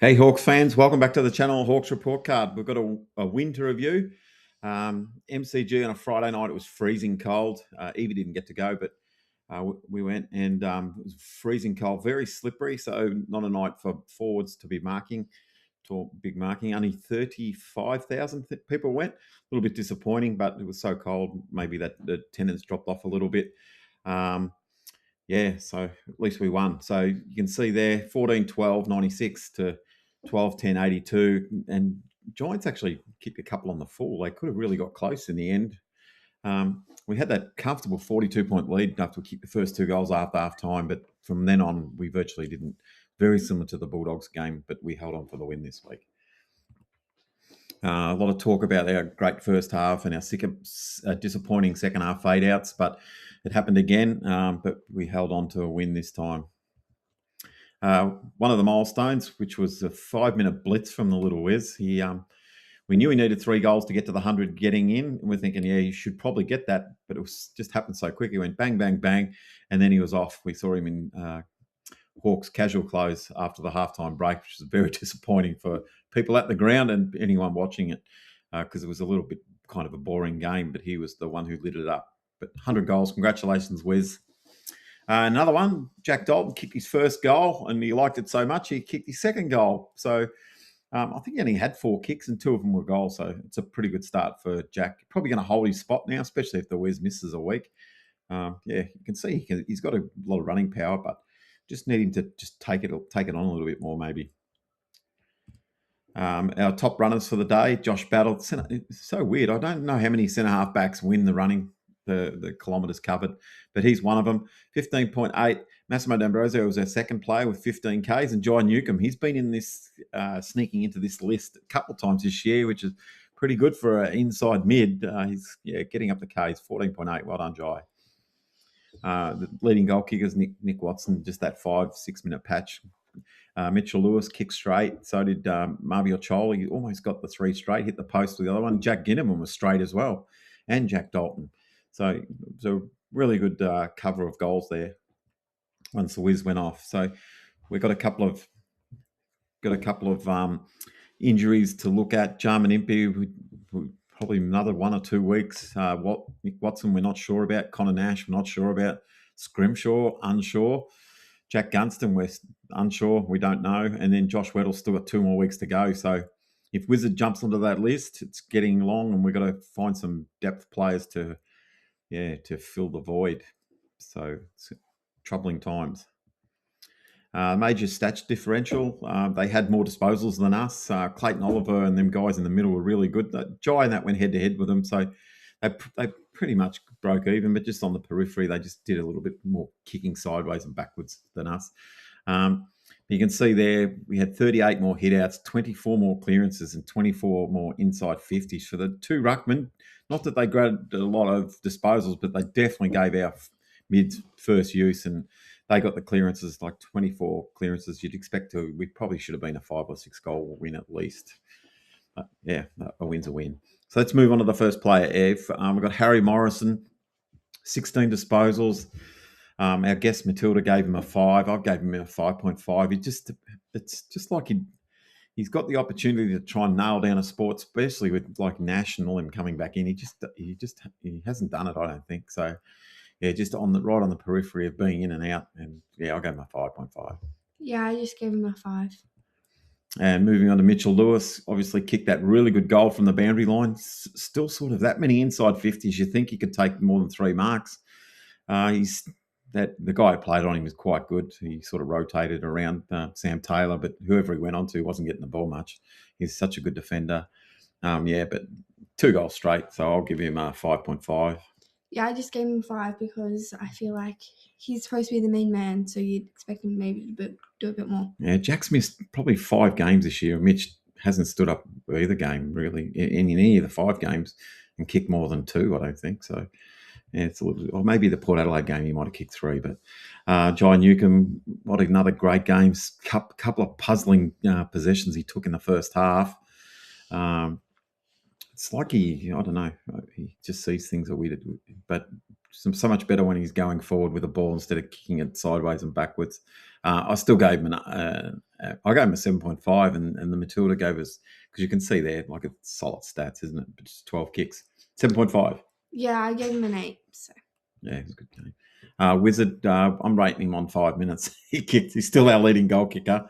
Hey, Hawks fans, welcome back to the channel Hawks Report Card. We've got a win to review. MCG on a Friday night, it was freezing cold. Evie didn't get to go, but we went and it was freezing cold, very slippery. So, not a night for forwards to be marking, to big marking. Only 35,000 people went. A little bit disappointing, but it was so cold, maybe that the attendance dropped off a little bit. Yeah, so at least we won. So you can see there 14-12, 96 to 12-10, 82. And Giants actually kicked a couple on the full. They could have really got close in the end. We had that comfortable 42-point lead after we kicked the first two goals after half time. But from then on, we virtually didn't. Very similar to the Bulldogs game, but we held on for the win this week. A lot of talk about our great first half and our disappointing second half fade outs, but it happened again. But we held on to a win this time. One of the milestones, which was a 5-minute blitz from the Little Wiz. We knew he needed 3 goals to get to the 100 getting in. And we're thinking, yeah, you should probably get that. But it was just happened so quick. He went bang, bang, bang. And then he was off. We saw him in Hawks casual clothes after the halftime break, which was very disappointing for people at the ground and anyone watching it because it was a little bit kind of a boring game, but he was the one who lit it up. But 100 goals, congratulations, Wiz. Another one, Jack Dalton kicked his first goal and he liked it so much he kicked his second goal. So I think he only had 4 kicks and 2 of them were goals. So it's a pretty good start for Jack. Probably going to hold his spot now, especially if the Wiz misses a week. Yeah, you can see he's got a lot of running power, but just need him to just take it on a little bit more, maybe. Our top runners for the day, Josh Battle. It's so weird. I don't know how many centre half backs win the running, the kilometres covered, but he's one of them. 15.8. Massimo D'Ambrosio was our second player with 15 Ks, and Jai Newcomb. He's been in this sneaking into this list a couple of times this year, which is pretty good for an inside mid. He's getting up the Ks. 14.8. Well done, Jai. The leading goal kickers, Nick Watson, just that 5-6 minute patch. Mitchell Lewis kicked straight. So did Marvio Chol. He almost got the 3 straight, hit the post with the other one. Jack Ginnivan was straight as well, and Jack Dalton. So it was a really good cover of goals there once the Wiz went off. So we've got a couple of injuries to look at. Jarman Impey, probably another 1 or 2 weeks. Nick Watson, we're not sure about. Connor Nash, we're not sure about. Scrimshaw, unsure. Jack Gunston, we're unsure. We don't know. And then Josh Weddle's still got 2 more weeks to go. So if Wizard jumps onto that list, it's getting long and we've got to find some depth players to fill the void. So it's troubling times. Major stats differential. They had more disposals than us. Clayton Oliver and them guys in the middle were really good. Jai and that went head-to-head with them. So they pretty much broke even, but just on the periphery, they just did a little bit more kicking sideways and backwards than us. You can see there we had 38 more hit-outs, 24 more clearances, and 24 more inside 50s for the 2 ruckmen. Not that they grabbed a lot of disposals, but they definitely gave our mid first use, and they got the clearances, like 24 clearances. You'd expect to. We probably should have been a 5 or 6 goal win at least. But yeah, a win's a win. So let's move on to the first player, Ev. We've got Harry Morrison, 16 disposals. Our guest Matilda gave him a 5. I gave him a 5.5. It's just like he's got the opportunity to try and nail down a sport, especially with like National and coming back in. He hasn't done it, I don't think. So yeah, just right on the periphery of being in and out. And yeah, I gave him a 5.5. Yeah, I just gave him a 5. And moving on to Mitchell Lewis, obviously kicked that really good goal from the boundary line. Still sort of that many inside 50s. You think he could take more than 3 marks. The guy who played on him was quite good. He sort of rotated around Sam Taylor, but whoever he went on to wasn't getting the ball much. He's such a good defender. But 2 goals straight, so I'll give him a 5.5. Yeah, I just gave him 5 because I feel like he's supposed to be the main man, so you'd expect him maybe to do a bit more. Yeah, Jack's missed probably 5 games this year. Mitch hasn't stood up either game, really, in any of the 5 games and kicked more than 2, I don't think. So, yeah, it's a little, or maybe the Port Adelaide game he might have kicked 3. But Jai Newcomb, what another great game. Couple of puzzling possessions he took in the first half. It's like I don't know, he just sees things a weird, but so much better when he's going forward with the ball instead of kicking it sideways and backwards. I still gave him I gave him a 7.5, and the Matilda gave us, because you can see there, like it's solid stats, isn't it? But just 12 kicks. 7.5. Yeah, I gave him an 8. So Yeah, it was a good game. Wizard, I'm rating him on 5 minutes. He's still our leading goal kicker.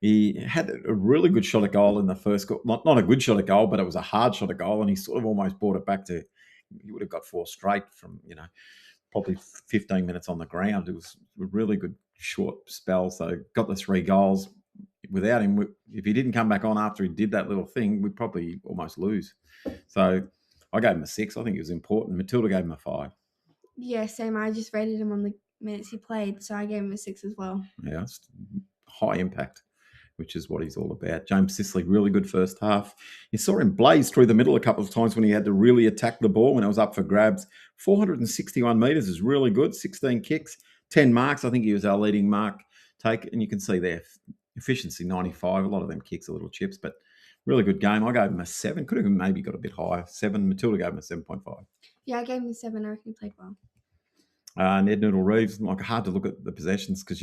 He had a really good shot at goal in the first goal. Not a good shot at goal, but it was a hard shot at goal, and he sort of almost brought it back to, he would have got 4 straight from, probably 15 minutes on the ground. It was a really good short spell. So got the 3 goals. Without him, if he didn't come back on after he did that little thing, we'd probably almost lose. So I gave him a 6. I think it was important. Matilda gave him a 5. yeah, same. I just rated him on the minutes he played, so I gave him a 6 as well. Yeah, it's high impact, which is what he's all about. James Sicily, really good first half. You saw him blaze through the middle a couple of times when he had to really attack the ball when it was up for grabs. 461 metres is really good. 16 kicks, 10 marks. I think he was our leading mark take. And you can see there, efficiency 95. A lot of them kicks are little chips, but really good game. I gave him a 7. Could have maybe got a bit higher. 7. Matilda gave him a 7.5. Yeah, I gave him a 7. I reckon he played well. Ned Noodle Reeves, like hard to look at the possessions because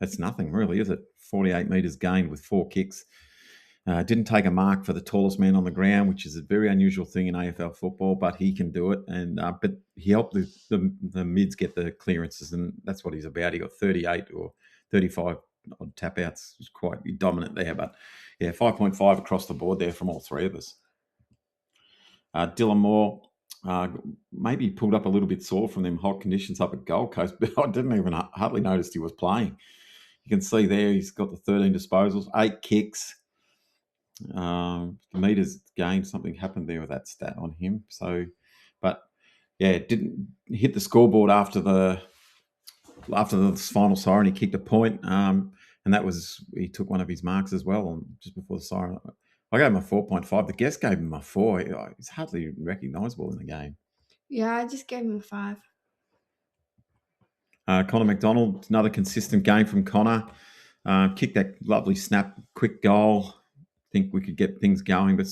that's nothing really, is it? 48 metres gained with 4 kicks. Didn't take a mark for the tallest man on the ground, which is a very unusual thing in AFL football, but he can do it. And but he helped the mids get the clearances, and that's what he's about. He got 38 or 35 odd tap outs. It was quite dominant there, but yeah, 5.5 across the board there from all 3 of us. Dylan Moore, maybe pulled up a little bit sore from them hot conditions up at Gold Coast, but I didn't even hardly notice he was playing. You can see there he's got the 13 disposals, 8 kicks. The meters gained, something happened there with that stat on him. So, but yeah, didn't hit the scoreboard after the final siren. He kicked a point, and that was, he took one of his marks as well just before the siren. I gave him a 4.5. The guest gave him a 4. He's hardly recognisable in the game. Yeah, I just gave him a 5. Connor McDonald, another consistent game from Connor. Kicked that lovely snap, quick goal. Think we could get things going, but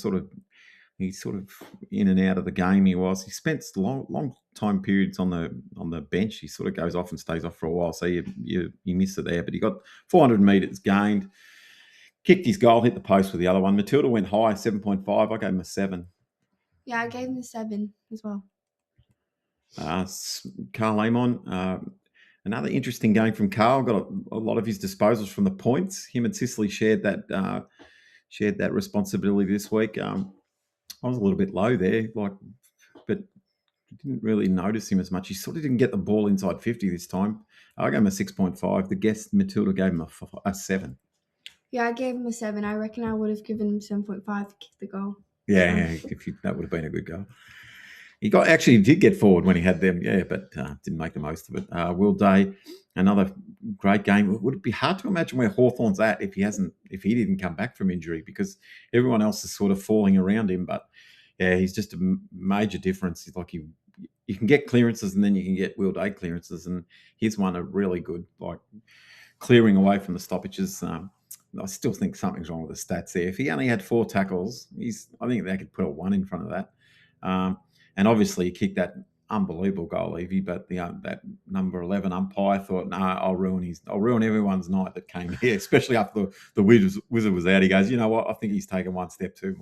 he's sort of in and out of the game. He spent long time periods on the bench. He sort of goes off and stays off for a while, so you miss it there. But he got 400 metres gained. Kicked his goal, hit the post with the other one. Matilda went high, 7.5. I gave him a 7. Yeah, I gave him a 7 as well. Carl Amon, another interesting game from Carl. Got a lot of his disposals from the points. Him and Sicily shared that responsibility this week. I was a little bit low there, but didn't really notice him as much. He sort of didn't get the ball inside 50 this time. I gave him a 6.5. The guest Matilda gave him a 7. Yeah, I gave him a 7. I reckon I would have given him 7.5 to kick the goal. Yeah, that would have been a good goal. He did get forward when he had them, but didn't make the most of it. Will Day, another great game. Would it be hard to imagine where Hawthorn's at if he didn't come back from injury, because everyone else is sort of falling around him. But yeah, he's just a major difference. It's like you can get clearances, and then you can get Will Day clearances, and his one are really good, like clearing away from the stoppages. I still think something's wrong with the stats there. If he only had 4 tackles, I think they could put a 1 in front of that. And obviously, he kicked that unbelievable goal, Evie. But that number 11 umpire thought, "No, I'll ruin everyone's night that came here, especially after the Wizard was out." He goes, "You know what? I think he's taken one step too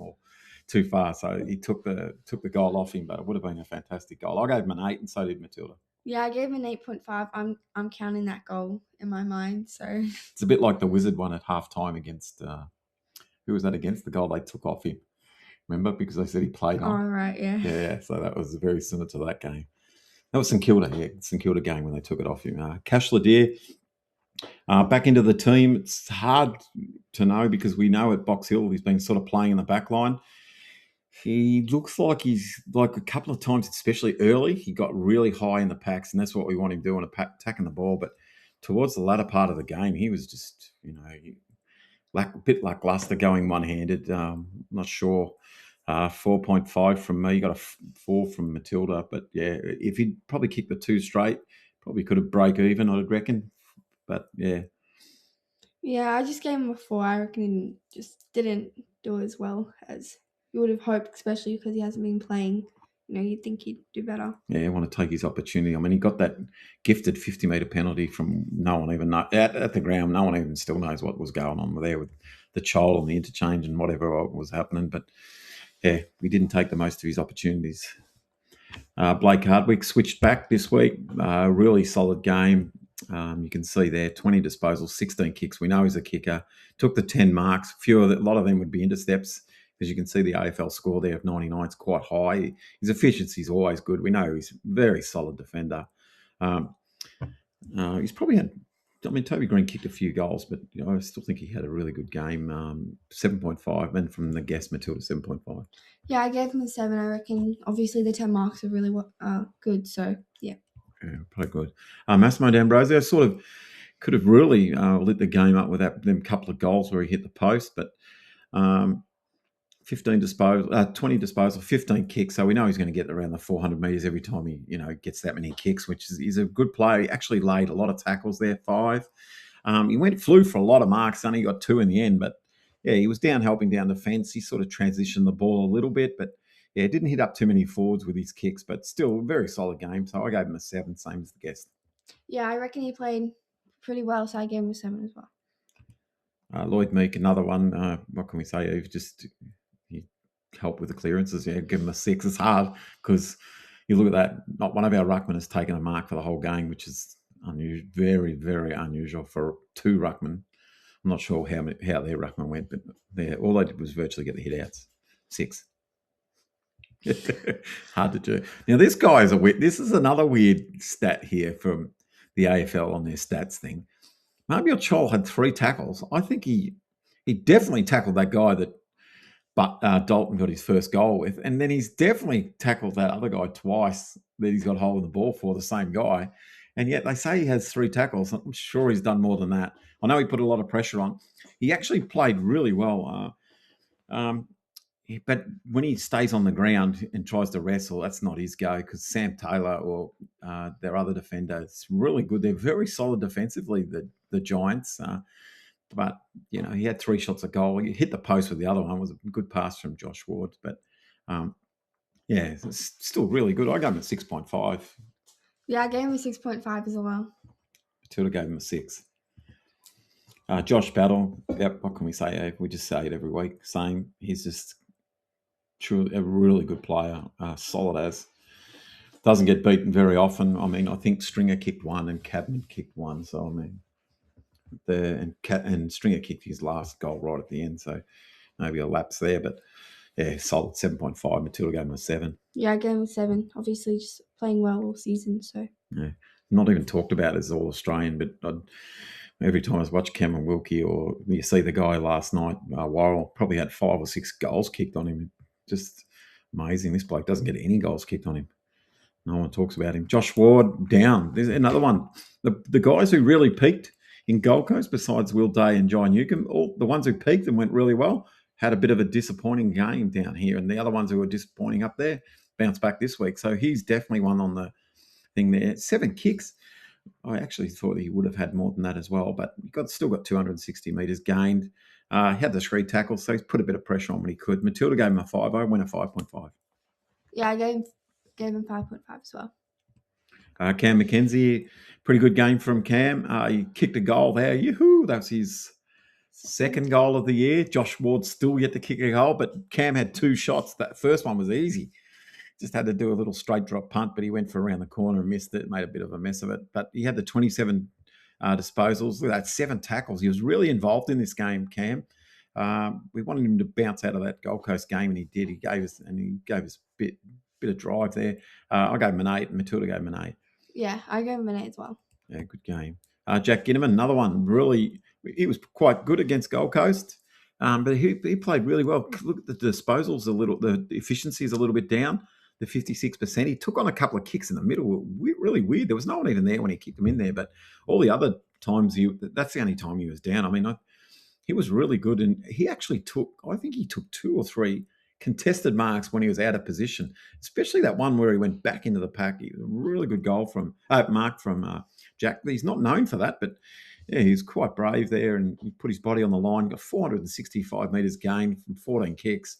far." So he took the goal off him, but it would have been a fantastic goal. I gave him an 8, and so did Matilda. Yeah, I gave him an 8.5. I'm counting that goal in my mind. So it's a bit like the Wizard one at halftime against who was that against? The goal they took off him. Remember? Because they said he played on. Oh, right, yeah. Yeah, so that was very similar to that game. That was St Kilda game when they took it off him. Cash Ledier, back into the team. It's hard to know because we know at Box Hill he's been sort of playing in the back line. He looks like he's, like a couple of times, especially early, he got really high in the packs, and that's what we want him doing, attacking the ball. But towards the latter part of the game, he was just, a bit lackluster, going one-handed. Not sure. 4.5 from me. Got a 4 from Matilda. But yeah, if he'd probably kicked the 2 straight, probably could have break even, I'd reckon. But yeah. Yeah, I just gave him a 4. I reckon he just didn't do as well as you would have hoped, especially because he hasn't been playing you'd think he'd do better. Yeah, I want to take his opportunity. I mean, he got that gifted 50-metre penalty from no one even know, at the ground. No one even still knows what was going on there with the child and the interchange and whatever was happening. But yeah, we didn't take the most of his opportunities. Blake Hardwick switched back this week. Really solid game. You can see there 20 disposals, 16 kicks. We know he's a kicker. Took the 10 marks. A lot of them would be intercepts. As you can see, the AFL score there of 99 is quite high. His efficiency is always good. We know he's a very solid defender. He's probably had, Toby Green kicked a few goals, but I still think he had a really good game. 7.5, and from the guest, Matilda, 7.5. Yeah, I gave him a 7. I reckon, obviously, the 10 marks are really good, so yeah. Yeah, pretty good. Massimo D'Ambrosio sort of could have really lit the game up with them couple of goals where he hit the post, but 20 disposal, 15 kicks. So we know he's going to get around the 400 metres every time he, gets that many kicks, which is he's a good player. He actually laid a lot of tackles there, 5. He flew for a lot of marks, only got 2 in the end, but yeah, he was helping down the fence. He sort of transitioned the ball a little bit, but yeah, didn't hit up too many forwards with his kicks, but still a very solid game. So I gave him a 7, same as the guest. Yeah, I reckon he played pretty well, so I gave him a 7 as well. Lloyd Meek, another one. What can we say? He helped with the clearances. Yeah, give him a 6. It's hard because you look at that. Not one of our ruckmen has taken a mark for the whole game, which is unusual, very, very unusual for 2 ruckmen. I'm not sure how their ruckman went, but all they did was virtually get the hit outs. 6. Hard to do. Now, this guy is this is another weird stat here from the AFL on their stats thing. Mabior Chol had 3 tackles. I think he definitely tackled that guy that Dalton got his first goal with, and then he's definitely tackled that other guy twice that he's got hold of the ball for, the same guy. And yet they say he has 3 tackles. I'm sure he's done more than that. I know he put a lot of pressure on. He actually played really well. But when he stays on the ground and tries to wrestle, that's not his go, because Sam Taylor or their other defender is really good. They're very solid defensively, the Giants. But, he had 3 shots at goal. He hit the post with the other one. It was a good pass from Josh Ward. But, yeah, it's still really good. I gave him a 6.5. Yeah, I gave him a 6.5 as well. Matilda gave him a 6. Josh Battle, yep, what can we say? We just say it every week. Same. He's just truly a really good player, solid as. Doesn't get beaten very often. I mean, I think Stringer kicked 1 and Cadman kicked 1. So, I mean, and Stringer kicked his last goal right at the end. So, maybe a lapse there. But, yeah, solid 7.5. Matilda gave him a 7. Yeah, I gave him a 7. Obviously, just playing well all season. So, yeah, not even talked about as All-Australian, but every time I watch Cameron Wilkie, or you see the guy last night, Worrell, probably had 5 or 6 goals kicked on him. Just amazing. This bloke doesn't get any goals kicked on him. No one talks about him. Josh Ward, down. There's another one. The guys who really peaked in Gold Coast, besides Will Day and John Newcomb, all the ones who peaked and went really well, had a bit of a disappointing game down here. And the other ones who were disappointing up there bounced back this week. So he's definitely one on the thing there. 7 kicks. I actually thought he would have had more than that as well, but still got 260 metres gained. He had the 3 tackles, so he's put a bit of pressure on when he could. Matilda gave him a 5. I went a 5.5. Yeah, I gave him 5.5 as well. Cam McKenzie, pretty good game from Cam. He kicked a goal there. Yoo-hoo! That was his 2nd goal of the year. Josh Ward still yet to kick a goal, but Cam had 2 shots. That first one was easy. Just had to do a little straight drop punt, but he went for around the corner and missed it, made a bit of a mess of it. But he had the 27 disposals. That's 7 tackles. He was really involved in this game, Cam. We wanted him to bounce out of that Gold Coast game, and he did. He gave us a bit of drive there. I gave him an 8, and Matilda gave him an 8. Yeah, I gave him an 8 as well. Yeah, good game. Jack Ginnivan, another one. Really, he was quite good against Gold Coast, but he played really well. Look at the disposals the efficiency is a little bit down. The 56%. He took on a couple of kicks in the middle. Really weird. There was no one even there when he kicked them in there, but all the other times, that's the only time he was down. I mean, he was really good, and he actually took 2 or 3 contested marks when he was out of position, especially that one where he went back into the pack. A really good goal mark from Jack. He's not known for that, but yeah, he's quite brave there, and he put his body on the line, got 465 metres gained from 14 kicks.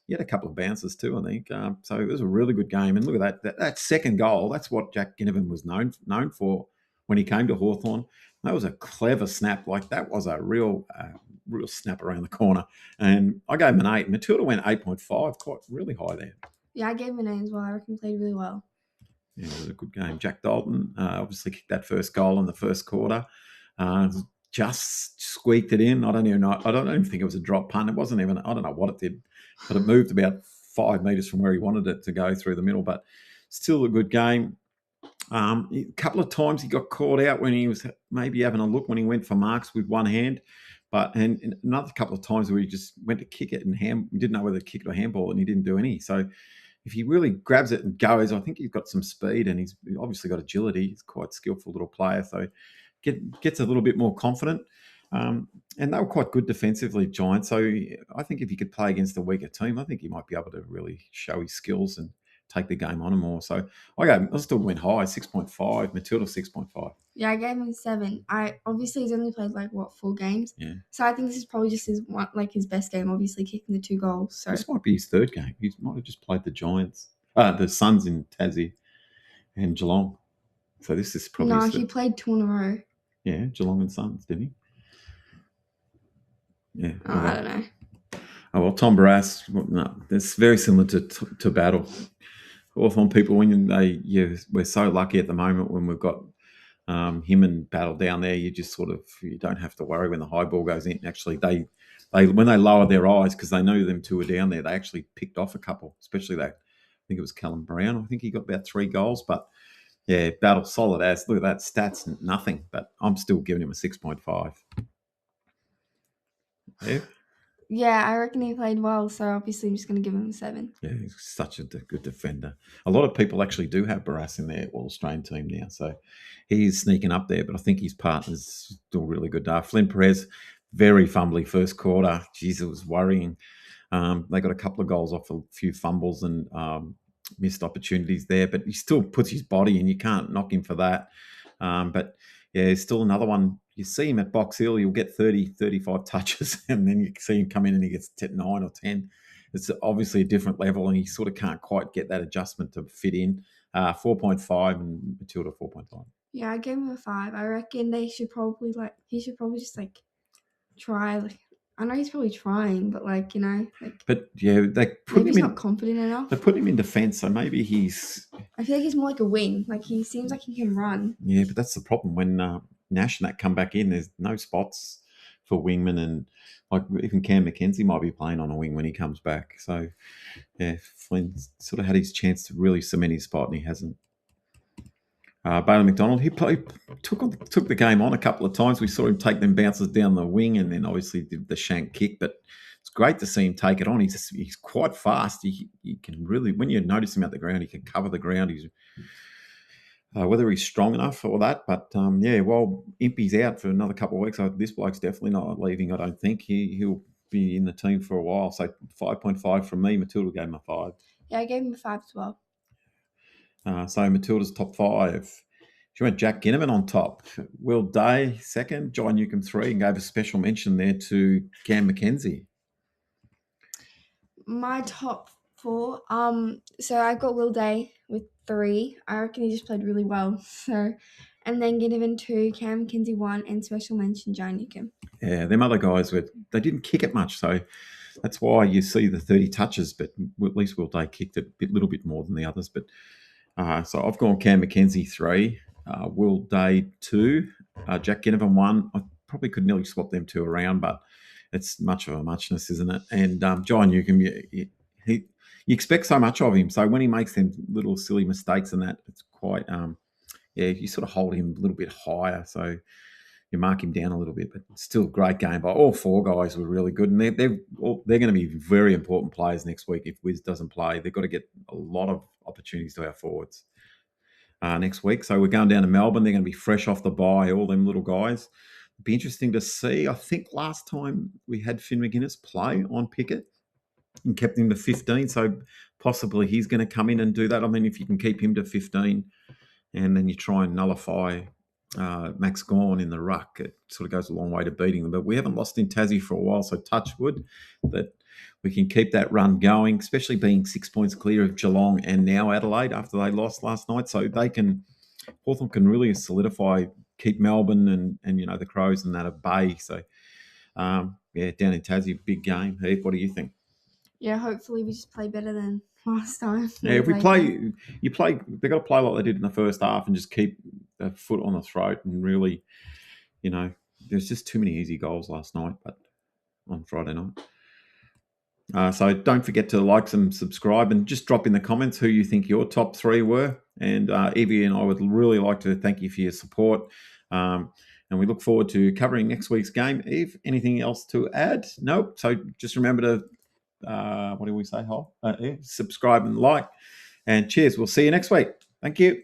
He had a couple of bounces too, I think. So it was a really good game. And look at that second goal. That's what Jack Ginnivan was known for when he came to Hawthorn. That was a clever snap. Like that was a real snap around the corner. And I gave him an 8. Matilda went 8.5, quite really high there. Yeah, I gave him an 8 as well. I reckon he played really well. Yeah, it was a good game. Jack Dalton obviously kicked that first goal in the first quarter. Just squeaked it in. I don't even think it was a drop punt. It wasn't even. I don't know what it did, but it moved about 5 metres from where he wanted it to go through the middle. But still a good game. A couple of times he got caught out when he was maybe having a look when he went for marks with one hand. And another couple of times where he just went to kick it and he didn't know whether to kick it or handball, and he didn't do any. So if he really grabs it and goes, I think he's got some speed and he's obviously got agility. He's quite a skillful little player. So gets a little bit more confident. And they were quite good defensively, Giants. So I think if he could play against a weaker team, I think he might be able to really show his skills and take the game on him more. So I still went high, 6.5. Matilda 6.5. Yeah, I gave him 7. Obviously he's only played 4 games. Yeah. So I think this is probably just his best game. Obviously kicking the 2 goals. So this might be his 3rd game. He might have just played the Giants, the Suns in Tassie, and Geelong. So this is probably. No, he played 2 in a row. Yeah, Geelong and Suns, didn't he? Yeah. I don't know. Oh, well, Tom Barrass, no, it's very similar to Battle. Hawthorn people, we're so lucky at the moment when we've got him and Battle down there. You just you don't have to worry when the high ball goes in. Actually, they when they lower their eyes because they know them two are down there, they actually picked off a couple, especially that. I think it was Callum Brown. I think he got about 3 goals, but yeah, Battle solid as. Look at that, stats, nothing. But I'm still giving him a 6.5. Yeah. Yeah, I reckon he played well, so obviously I'm just going to give him a 7. Yeah, he's such a good defender. A lot of people actually do have Barrass in their All-Australian team now, so he's sneaking up there, but I think his partner's still really good. Flynn Perez, very fumbly first quarter. Jeez, it was worrying. They got a couple of goals off a few fumbles and missed opportunities there, but he still puts his body in. You can't knock him for that. But yeah, he's still another one. You see him at Box Hill, you'll get 30, 35 touches, and then you see him come in and he gets 9 or 10. It's obviously a different level, and he sort of can't quite get that adjustment to fit in. 4.5 and Matilda 4.5. Yeah, I gave him a 5. I reckon he should probably just try. I know he's probably trying, but But yeah, they put maybe him he's in. not confident enough. They put him in defence, so maybe he's. I feel like he's more like a wing. He seems like he can run. Yeah, but that's the problem when Nash and that come back in. There's no spots for wingmen, and even Cam McKenzie might be playing on a wing when he comes back. So yeah, Flynn sort of had his chance to really cement his spot, and he hasn't. Bailey McDonald, he took the game on a couple of times. We saw him take them bounces down the wing, and then obviously did the shank kick. But it's great to see him take it on. He's quite fast. He can really, when you notice him at the ground, he can cover the ground. He's whether he's strong enough for that, but while Impey's out for another couple of weeks, this bloke's definitely not leaving. I don't think he'll be in the team for a while. So 5.5 from me. Matilda gave him a 5. Yeah, I gave him a 5 as well. So Matilda's top 5. She went Jack Ginnivan on top, Will Day 2nd, Jai Newcombe 3, and gave a special mention there to Cam McKenzie. My top 4. So I got Will Day with 3. I reckon he just played really well. So, and then Ginnivan 2, Cam McKenzie 1, and special mention Jai Newcombe. Yeah, them other guys they didn't kick it much, so that's why you see the 30 touches. But at least Will Day kicked it a little bit more than the others. But so I've gone Cam McKenzie 3, Will Day 2, Jack Ginnivan 1. I probably could nearly swap them 2 around, but it's much of a muchness, isn't it? And Jai Newcombe, you expect so much of him. So when he makes them little silly mistakes and that, it's quite, you sort of hold him a little bit higher. So you mark him down a little bit, but still a great game. But all 4 guys were really good. And they're going to be very important players next week. If Wiz doesn't play, they've got to get a lot of opportunities to our forwards next week. So we're going down to Melbourne. They're going to be fresh off the bye, all them little guys. It'd be interesting to see. I think last time we had Finn McGuinness play on Pickett and kept him to 15, so possibly he's going to come in and do that. I mean, if you can keep him to 15 and then you try and nullify Max Gawn in the ruck, it sort of goes a long way to beating them. But we haven't lost in Tassie for a while, so touch wood that we can keep that run going, especially being 6 points clear of Geelong and now Adelaide after they lost last night. So Hawthorn can really solidify, keep Melbourne and the Crows and that at bay. So, down in Tassie, big game. Heath, what do you think? Yeah, hopefully we just play better than last time. Yeah, if we play, they've got to play like they did in the first half and just keep their foot on the throat and really, there's just too many easy goals last night, but on Friday night. So don't forget to like and subscribe and just drop in the comments who you think your top 3 were. And Evie and I would really like to thank you for your support. And we look forward to covering next week's game. Eve, anything else to add? Nope. So just remember to, what do we say, Hol? Subscribe and like. And cheers. We'll see you next week. Thank you.